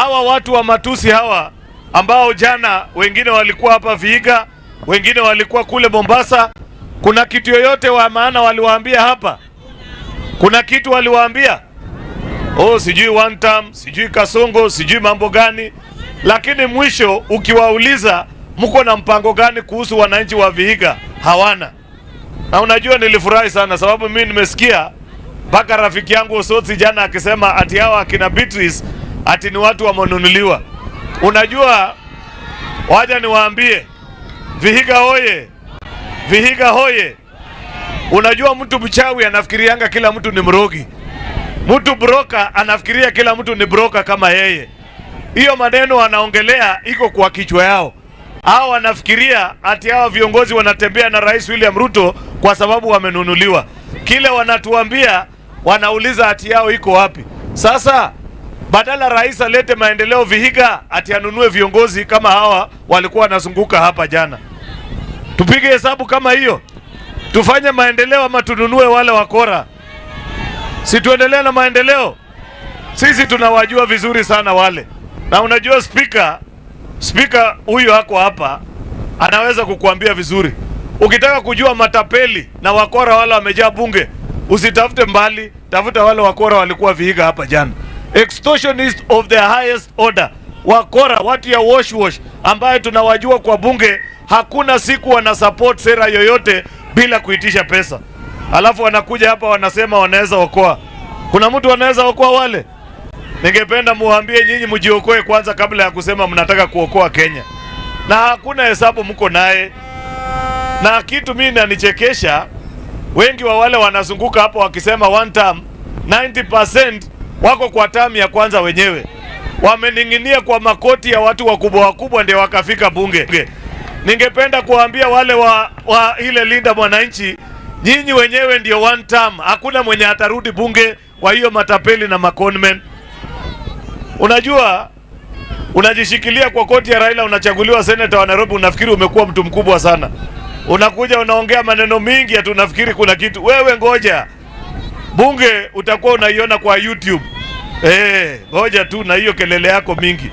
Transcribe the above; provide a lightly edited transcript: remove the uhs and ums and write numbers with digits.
hawa watu wa matusi hawa ambao jana wengine walikuwa hapa Vihiga, wengine walikuwa kule Mombasa, kuna kitu yoyote wa maana waliwaambia hapa? Kuna kitu waliwaambia? Oh, sijui one term, sijui Kasongo, sijui mambo gani. Lakini mwisho ukiwauliza mko na mpango gani kuhusu wananchi wa Vihiga? Hawana. Na unajua nilifurahi sana sababu mimi nimesikia mpaka rafiki yangu Osotsi jana akisema ati hawa akina Beatrice ati ni watu wamenunuliwa. Unajua, waja niwaambie, Vihiga hoye, Vihiga hoye. Unajua mtu mchawi anafikirianga kila mtu ni mrogi. Mtu broker anafikiria kila mtu ni broker kama yeye. Hiyo maneno wanaongelea iko kwa kichwa yao. Hao wanafikiria ati hawa viongozi wanatembea na Rais William Ruto kwa sababu wamenunuliwa. Kile wanatuambia wanauliza ati yao iko wapi. Sasa badala rais alete maendeleo Vihiga ati anunue viongozi kama hawa walikuwa wanazunguka hapa jana. Tupige hesabu kama hiyo. Tufanye maendeleo ama tununue wale wakora? Si tuendelee na maendeleo? Sisi tunawajua vizuri sana wale. Na unajua speaker huyu hako hapa anaweza kukuambia vizuri. Ukitaka kujua matapeli na wakora wale wamejaa bunge, usitafute mbali, tafuta wale wakora walikuwa Vihiga hapa jana. Extortionist of the highest order. Wakora, watu ya wash ambaye tunawajua kwa bunge, hakuna siku wana support sera yoyote bila kuitisha pesa. Alafu wanakuja hapa wanasema wanaweza okoa. Kuna mtu wanaweza okoa wale? Ningependa muambie nyinyi mjiokoe kwanza kabla ya kusema mnataka kuokoa Kenya. Na hakuna hesabu mko naye. Na kitu mimi inanichekesha, wengi wa wale wanazunguka hapa wakisema one term, 90% wako kwa term ya kwanza wenyewe. Wameninginia kwa makoti ya watu wakubwa ndio wakafika bunge. Ningependa kuambia wale wa ile Linda Mwananchi, nyinyi wenyewe ndio one term. Hakuna mwenye atarudi bunge kwa hiyo matapeli na maconmen. Unajua, unajishikilia kwa koti ya Raila, unachaguliwa senator wa Nairobi, unafikiri umekuwa mtu mkubwa sana. Unakuja unaongea maneno mingi ati unafikiri kuna kitu. Wewe ngoja. Bunge utakuwa unaiona kwa YouTube. Ngoja tu na hiyo kelele yako mingi.